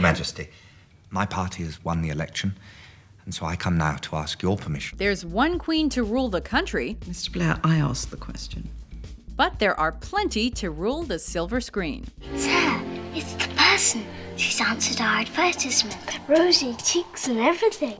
Majesty. My party has won the election, and so I come now to ask your permission. There's one queen to rule the country. Mr. Blair, I asked the question. But there are plenty to rule the silver screen. It's her. It's the person. She's answered our advertisement. Rosy cheeks and everything.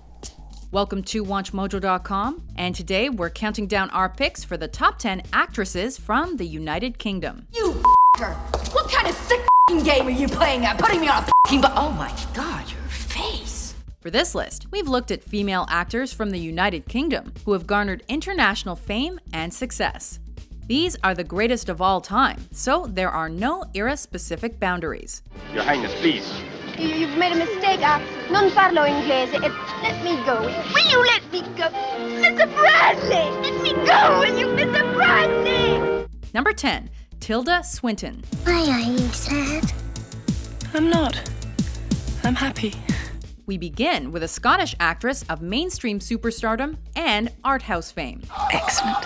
Welcome to WatchMojo.com, and today we're counting down our picks for the top 10 actresses from the United Kingdom. You f***er! What kind of sick game are you playing at? Putting me on a oh my god, your face! For this list, we've looked at female actors from the United Kingdom who have garnered international fame and success. These are the greatest of all time, so there are no era-specific boundaries. Your Highness, please. You've made a mistake. Non parlo inglese. Let me go. Will you let me go? Mr. Bradley! Let me go, will you, Mr. Bradley! Number 10. Tilda Swinton. Why are you sad? I'm not. I'm happy. We begin with a Scottish actress of mainstream superstardom and art house fame. Excellent.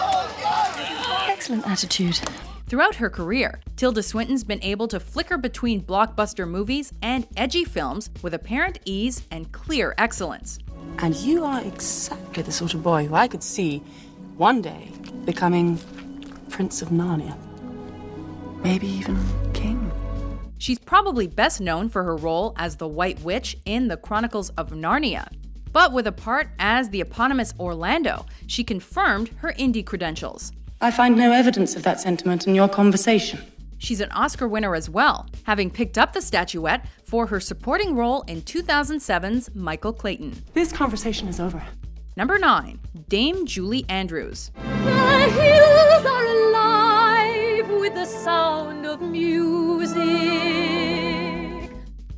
Excellent attitude. Throughout her career, Tilda Swinton's been able to flicker between blockbuster movies and edgy films with apparent ease and clear excellence. And you are exactly the sort of boy who I could see one day becoming Prince of Narnia. Maybe even King. She's probably best known for her role as the White Witch in The Chronicles of Narnia. But with a part as the eponymous Orlando, she confirmed her indie credentials. I find no evidence of that sentiment in your conversation. She's an Oscar winner as well, having picked up the statuette for her supporting role in 2007's Michael Clayton. This conversation is over. Number 9. Dame Julie Andrews. The hills are alive with the sound of music.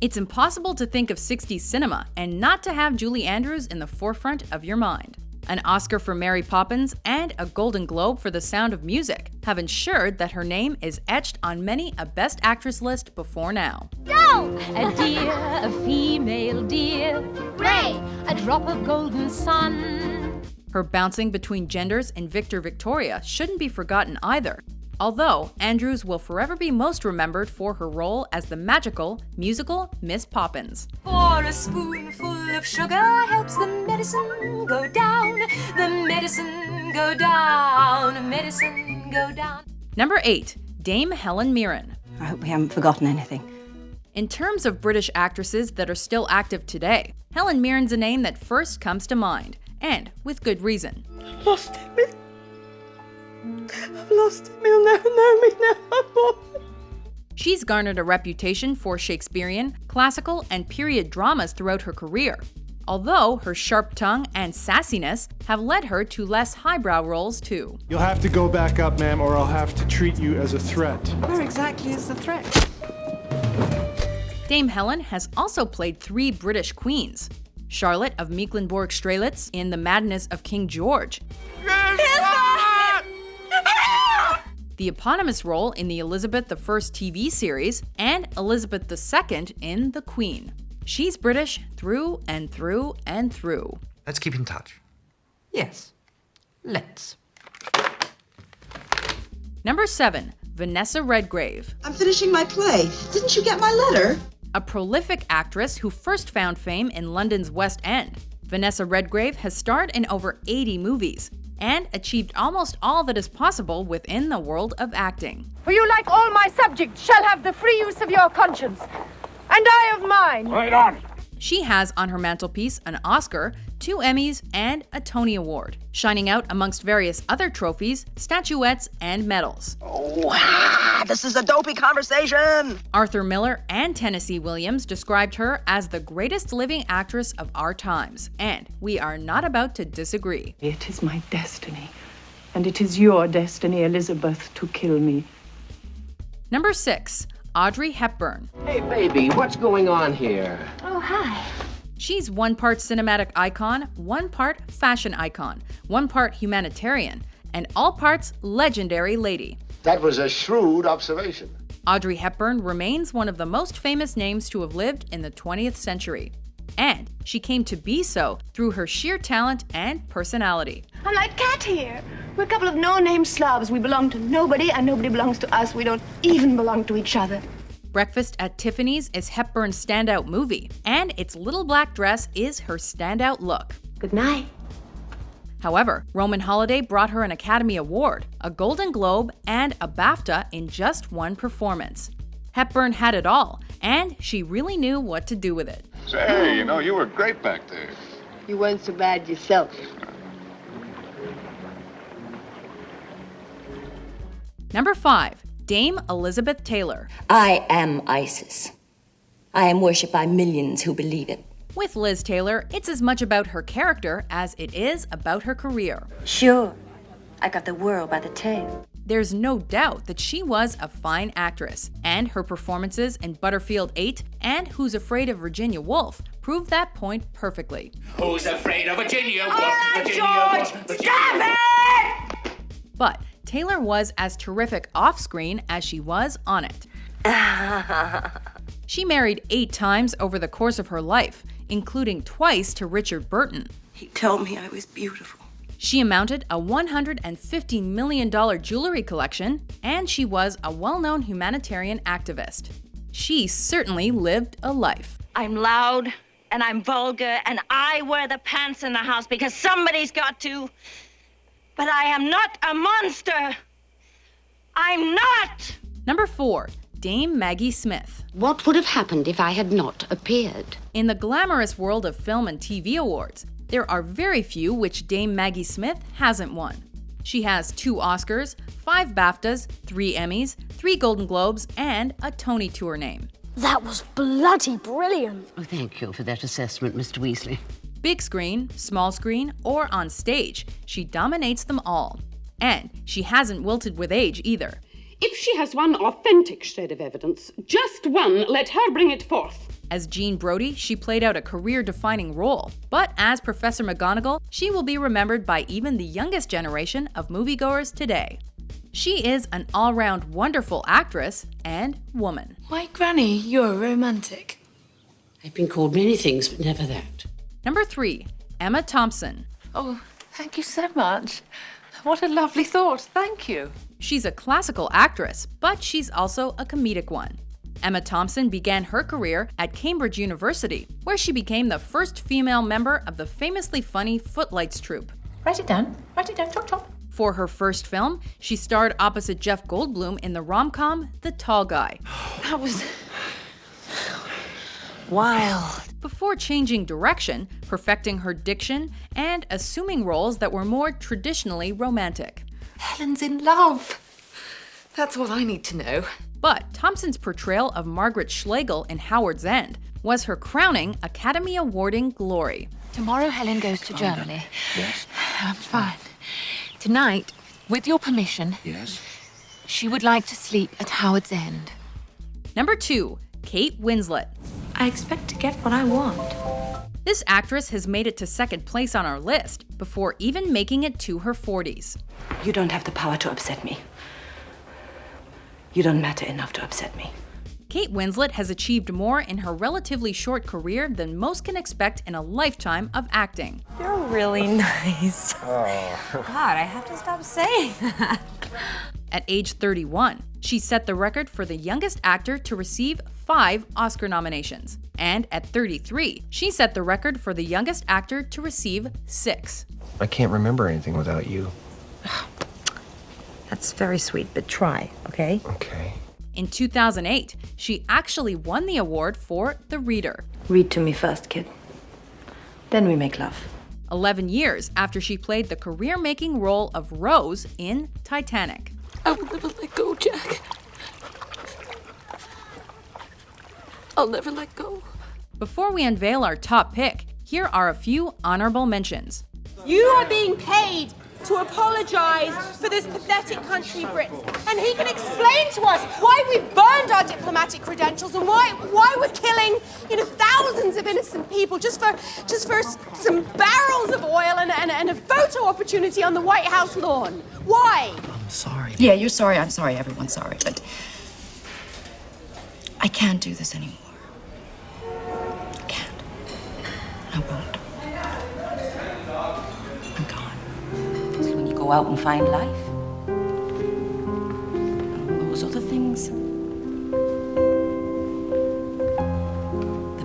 It's impossible to think of 60s cinema and not to have Julie Andrews in the forefront of your mind. An Oscar for Mary Poppins and a Golden Globe for The Sound of Music have ensured that her name is etched on many a Best Actress list before now. Go! A deer, a female deer. Ray, a drop of golden sun. Her bouncing between genders in Victor Victoria shouldn't be forgotten either. Although Andrews will forever be most remembered for her role as the magical, musical Miss Poppins. For a spoonful of sugar helps the medicine go down. The medicine go down. Medicine go down. Number 8. Dame Helen Mirren. I hope we haven't forgotten anything. In terms of British actresses that are still active today, Helen Mirren's a name that first comes to mind, and with good reason. Lost him. I've lost him. He'll never know me now. She's garnered a reputation for Shakespearean, classical, and period dramas throughout her career, although her sharp tongue and sassiness have led her to less highbrow roles too. You'll have to go back up, ma'am, or I'll have to treat you as a threat. Where exactly is the threat? Dame Helen has also played 3 British queens. Charlotte of Mecklenburg-Strelitz in The Madness of King George. The eponymous role in the Elizabeth I TV series, and Elizabeth II in The Queen. She's British through and through and through. Let's keep in touch. Yes, let's. Number 7. Vanessa Redgrave. I'm finishing my play. Didn't you get my letter? A prolific actress who first found fame in London's West End, Vanessa Redgrave has starred in over 80 movies and achieved almost all that is possible within the world of acting. For you, like all my subjects, shall have the free use of your conscience, and I of mine. Right on! She has on her mantelpiece an Oscar, 2 Emmys, and a Tony Award, shining out amongst various other trophies, statuettes, and medals. Wow, this is a dopey conversation! Arthur Miller and Tennessee Williams described her as the greatest living actress of our times, and we are not about to disagree. It is my destiny, and it is your destiny, Elizabeth, to kill me. Number 6. Audrey Hepburn. Hey, baby, what's going on here? Oh, hi. She's one part cinematic icon, one part fashion icon, one part humanitarian, and all parts legendary lady. That was a shrewd observation. Audrey Hepburn remains one of the most famous names to have lived in the 20th century. And she came to be so through her sheer talent and personality. I'm like Cat here. We're a couple of no-name slobs. We belong to nobody, and nobody belongs to us. We don't even belong to each other. Breakfast at Tiffany's is Hepburn's standout movie, and its little black dress is her standout look. Good night. However, Roman Holiday brought her an Academy Award, a Golden Globe, and a BAFTA in just one performance. Hepburn had it all, and she really knew what to do with it. Say, you were great back there. You weren't so bad yourself. Number 5. Dame Elizabeth Taylor. I am Isis. I am worshipped by millions who believe it. With Liz Taylor, it's as much about her character as it is about her career. Sure, I got the world by the tail. There's no doubt that she was a fine actress, and her performances in Butterfield 8 and Who's Afraid of Virginia Woolf proved that point perfectly. Who's afraid of Virginia Woolf? All right, George, stop it! But Taylor was as terrific off-screen as she was on it. She married 8 times over the course of her life, including twice to Richard Burton. He told me I was beautiful. She amounted a $150 million jewelry collection, and she was a well-known humanitarian activist. She certainly lived a life. I'm loud, and I'm vulgar, and I wear the pants in the house because somebody's got to. But I am not a monster. I'm not! Number 4. Dame Maggie Smith. What would have happened if I had not appeared? In the glamorous world of film and TV awards, there are very few which Dame Maggie Smith hasn't won. She has 2 Oscars, 5 BAFTAs, 3 Emmys, 3 Golden Globes, and a Tony to her name. That was bloody brilliant. Oh, thank you for that assessment, Mr. Weasley. Big screen, small screen, or on stage, she dominates them all. And she hasn't wilted with age either. If she has one authentic shred of evidence, just one, let her bring it forth. As Jean Brodie, she played out a career-defining role. But as Professor McGonagall, she will be remembered by even the youngest generation of moviegoers today. She is an all-round wonderful actress and woman. Why, Granny, you're a romantic. I've been called many things, but never that. Number 3. Emma Thompson. Oh, thank you so much. What a lovely thought. Thank you. She's a classical actress, but she's also a comedic one. Emma Thompson began her career at Cambridge University, where she became the first female member of the famously funny Footlights troupe. Write it down. Write it down. Chop, chop. For her first film, she starred opposite Jeff Goldblum in the rom-com The Tall Guy. That was wild. Before changing direction, perfecting her diction, and assuming roles that were more traditionally romantic. Helen's in love. That's all I need to know. But Thompson's portrayal of Margaret Schlegel in Howard's End was her crowning Academy Awarding glory. Tomorrow Helen goes to Germany. Yes? I'm fine. Tonight, with your permission, Yes? she would like to sleep at Howard's End. Number 2. Kate Winslet. I expect to get what I want. This actress has made it to second place on our list before even making it to her 40s. You don't have the power to upset me. You don't matter enough to upset me. Kate Winslet has achieved more in her relatively short career than most can expect in a lifetime of acting. You're really nice. God, I have to stop saying that. At age 31, she set the record for the youngest actor to receive 5 Oscar nominations. And at 33, she set the record for the youngest actor to receive 6. I can't remember anything without you. That's very sweet, but try, okay? Okay. In 2008, she actually won the award for The Reader. Read to me first, kid. Then we make love. 11 years after she played the career-making role of Rose in Titanic. I will never let go, Jack. I'll never let go. Before we unveil our top pick, here are a few honorable mentions. You are being paid to apologise for this pathetic country, Britain. And he can explain to us why we've burned our diplomatic credentials and why we're killing, thousands of innocent people just for some barrels of oil and a photo opportunity on the White House lawn. Why? I'm sorry. Yeah, you're sorry. I'm sorry. Everyone's sorry. But I can't do this anymore. I can't. I won't. I'm gone. See, when you go out and find life, those other things,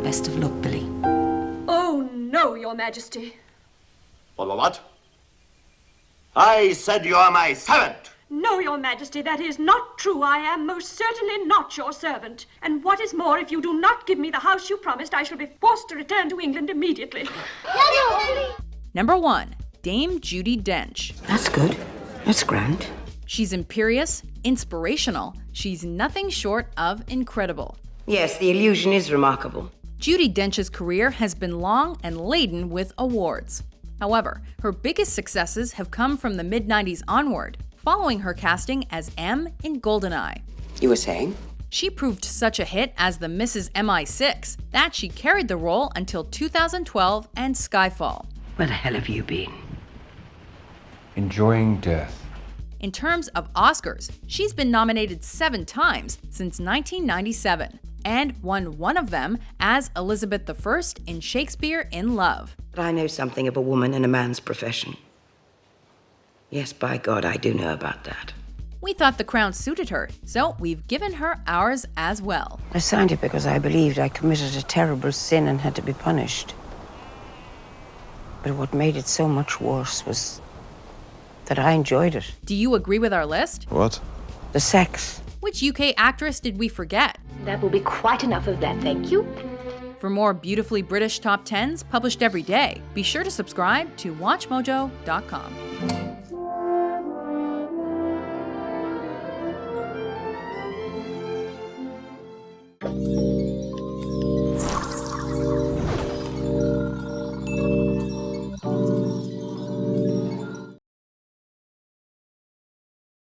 Best of luck, Billy. Oh, no, Your Majesty. What? I said you are my servant. No, Your Majesty, that is not true. I am most certainly not your servant. And what is more, if you do not give me the house you promised, I shall be forced to return to England immediately. Number 1. Dame Judi Dench. That's good. That's grand. She's imperious, inspirational. She's nothing short of incredible. Yes, the illusion is remarkable. Judi Dench's career has been long and laden with awards. However, her biggest successes have come from the mid-90s onward, following her casting as M in GoldenEye. You were saying? She proved such a hit as the Mrs. MI6 that she carried the role until 2012 and Skyfall. Where the hell have you been? Enjoying death. In terms of Oscars, she's been nominated 7 times since 1997 and won one of them as Elizabeth I in Shakespeare in Love. But I know something of a woman and a man's profession. Yes, by God, I do know about that. We thought the crown suited her, so we've given her ours as well. I signed it because I believed I committed a terrible sin and had to be punished. But what made it so much worse was that I enjoyed it. Do you agree with our list? What? The sex. Which UK actress did we forget? That will be quite enough of that, thank you. For more beautifully British top 10s published every day, be sure to subscribe to WatchMojo.com.